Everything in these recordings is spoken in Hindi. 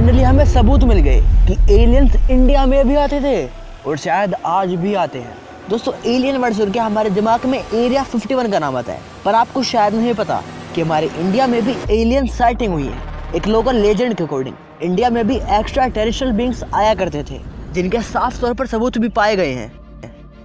फाइनली हमें सबूत मिल गए कि एलियंस इंडिया में भी आते थे और शायद आज भी आते हैं। दोस्तों एलियन वर्ड सुन के हमारे दिमाग में एरिया 51 का नाम आता है, पर आपको शायद नहीं पता कि हमारे इंडिया में भी एलियन साइटिंग हुई है। एक लोकल लेजेंड के अकॉर्डिंग इंडिया में भी एक्स्ट्रा टेरेस्ट्रियल बीइंग्स आया करते थे, जिनके साफ तौर पर सबूत भी पाए गए हैं।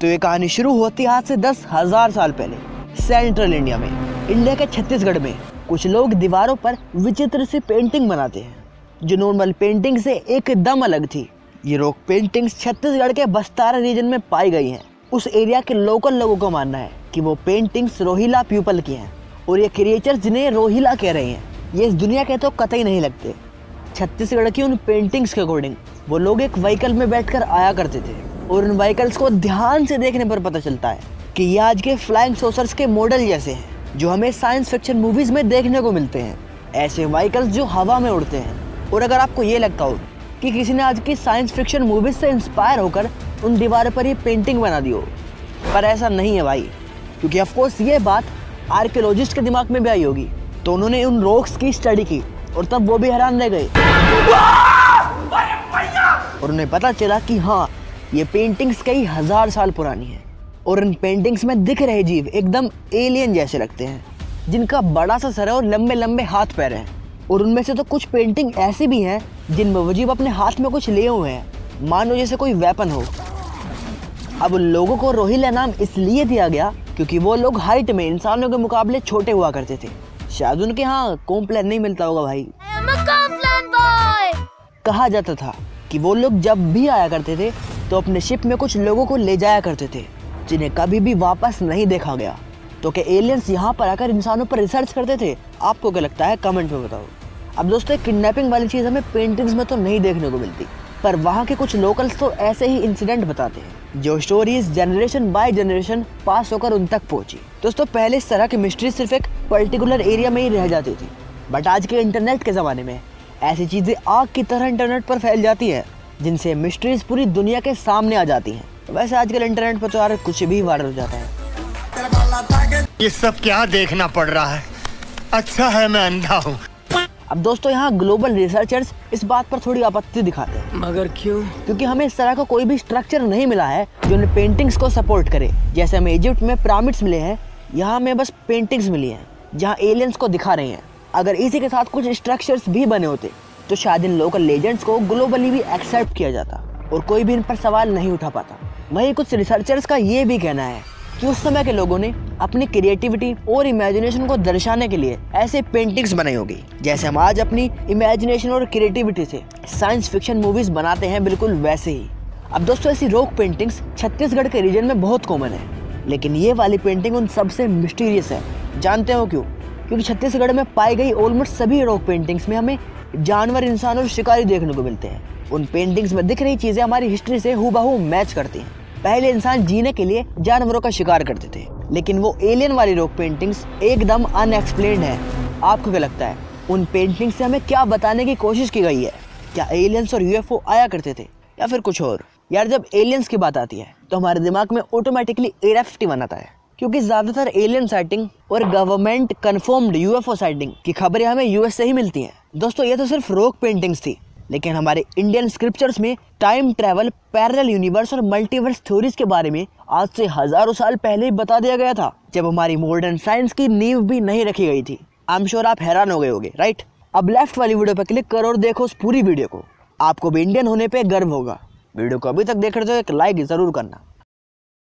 तो ये कहानी शुरू होती है आज से 10,000 साल पहले सेंट्रल इंडिया में। इंडिया के छत्तीसगढ़ में कुछ लोग दीवारों पर विचित्र सी पेंटिंग बनाते हैं जो नॉर्मल पेंटिंग से एकदम अलग थी। ये रॉक पेंटिंग्स छत्तीसगढ़ के बस्तारा रीजन में पाई गई हैं। उस एरिया के लोकल लोगों को मानना है कि वो पेंटिंग्स रोहिला पीपल की हैं और ये क्रिएचर्स जिन्हें रोहिला कह रहे हैं ये इस दुनिया के तो कतई नहीं लगते। छत्तीसगढ़ की उन पेंटिंग्स के अकॉर्डिंग वो लोग एक व्हीकल में बैठकर आया करते थे और उन व्हीकल्स को ध्यान से देखने पर पता चलता है कि ये आज के फ्लाइंग सॉसर्स के मॉडल जैसे हैं जो हमें साइंस फिक्शन मूवीज में देखने को मिलते हैं। ऐसे व्हीकल्स जो हवा में उड़ते हैं। और अगर आपको ये लगता हो कि किसी ने आज की साइंस फिक्शन मूवीज से इंस्पायर होकर उन दीवारों पर ये पेंटिंग बना दी हो, पर ऐसा नहीं है भाई, क्योंकि ऑफकोर्स ये बात आर्कियोलॉजिस्ट के दिमाग में भी आई होगी। तो उन्होंने उन रॉक्स की स्टडी की और तब वो भी हैरान रह गए और उन्हें पता चला कि हाँ ये पेंटिंग्स कई हजार साल पुरानी है और इन पेंटिंग्स में दिख रहे जीव एकदम एलियन जैसे लगते हैं, जिनका बड़ा सा सर है और लंबे लंबे हाथ पैर हैं। और उनमें से तो कुछ पेंटिंग ऐसी भी हैं जिनमें वो जीव अपने हाथ में कुछ लिए हुए हैं, मानो जैसे कोई वेपन हो। अब उन लोगों को रोहिला नाम इसलिए दिया गया क्योंकि वो लोग हाइट में इंसानों के मुकाबले छोटे हुआ करते थे। शायद उनके यहाँ कॉम्प्लेन नहीं मिलता होगा भाई। कहा जाता था कि वो लोग जब भी आया करते थे तो अपने शिप में कुछ लोगों को ले जाया करते थे जिन्हें कभी भी वापस नहीं देखा गया। तो क्या एलियंस यहाँ पर आकर इंसानों पर रिसर्च करते थे? आपको क्या लगता है कमेंट में बताओ। अब दोस्तों किडनैपिंग वाली चीज़ हमें पेंटिंग्स में तो नहीं देखने को मिलती, पर वहाँ के कुछ लोकल्स तो ऐसे ही इंसिडेंट बताते हैं जो stories generation by generation pass होकर उन तक पहुँची। दोस्तों पहले इस तरह की मिस्ट्री सिर्फ एक पर्टिकुलर एरिया में ही रह जाती थी, बट आज के इंटरनेट के ज़माने में ऐसी चीज़ें आग की तरह इंटरनेट पर फैल जाती हैं जिनसे मिस्ट्रीज पूरी दुनिया के सामने आ जाती हैं। वैसे आजकल इंटरनेट पर तो यार कुछ भी वायरल हो जाता है। ये सब क्या देखना पड़ रहा है? अच्छा है मैं अंधा हूँ। अब दोस्तों यहाँ ग्लोबल रिसर्चर्स इस बात पर थोड़ी आपत्ति दिखाते हैं। मगर क्यों? क्योंकि हमें इस तरह का कोई भी स्ट्रक्चर नहीं मिला है जो उन पेंटिंग्स को सपोर्ट करे। जैसे हमें इजिप्ट में पिरामिड्स मिले हैं, यहाँ हमें बस पेंटिंग्स मिली हैं जहाँ एलियंस को दिखा रहे हैं। अगर इसी के साथ कुछ स्ट्रक्चर्स भी बने होते तो शायद इन लोकल लेजेंड्स को ग्लोबली भी एक्सेप्ट किया जाता और कोई भी इन पर सवाल नहीं उठा पाता। वहीं कुछ रिसर्चर्स का ये भी कहना है कि उस समय के लोगों ने अपनी क्रिएटिविटी और इमेजिनेशन को दर्शाने के लिए ऐसे पेंटिंग्स बनाई होगी जैसे हम आज अपनी इमेजिनेशन और क्रिएटिविटी से साइंस फिक्शन मूवीज बनाते हैं, बिल्कुल वैसे ही। अब दोस्तों ऐसी रॉक पेंटिंग्स छत्तीसगढ़ के रीजन में बहुत कॉमन है, लेकिन ये वाली पेंटिंग उन सबसे मिस्टीरियस है। जानते हो क्यों? क्योंकि छत्तीसगढ़ में पाई गई ऑलमोस्ट सभी रॉक पेंटिंग्स में हमें जानवर, इंसान और शिकारी देखने को मिलते हैं। उन पेंटिंग्स में दिख रही चीजें हमारी हिस्ट्री से हूबहू मैच करती हैं। पहले इंसान जीने के लिए जानवरों का शिकार करते थे, लेकिन वो एलियन वाली रॉक पेंटिंग्स एकदम अनएक्सप्लेन्ड है। आपको क्या लगता है उन पेंटिंग्स से हमें क्या बताने की कोशिश की गई है? क्या एलियंस और यूएफओ आया करते थे या फिर कुछ और? यार जब एलियंस की बात आती है तो हमारे दिमाग में ऑटोमेटिकली एरिया 51 आता है, क्योंकि ज्यादातर एलियन साइटिंग और गवर्नमेंट कंफर्म्ड यूएफओ साइटिंग की खबरें हमें यूएस से ही मिलती हैं। दोस्तों ये तो सिर्फ रॉक पेंटिंग्स थी, लेकिन हमारे इंडियन स्क्रिप्चर्स में टाइम ट्रैवल, पैरेलल यूनिवर्स और मल्टीवर्स थ्योरीज के बारे में आज से हजारों साल पहले ही बता दिया गया था, जब हमारी मॉडर्न साइंस की नींव भी नहीं रखी गई थी। आई एम श्योर आप हैरान हो गए होंगे, राइट? अब लेफ्ट वाली वीडियो पर क्लिक करो और देखो उस पूरी वीडियो को। आपको भी इंडियन होने पे गर्व होगा। वीडियो को अभी तक देख रहे हो तो एक लाइक जरूर करना।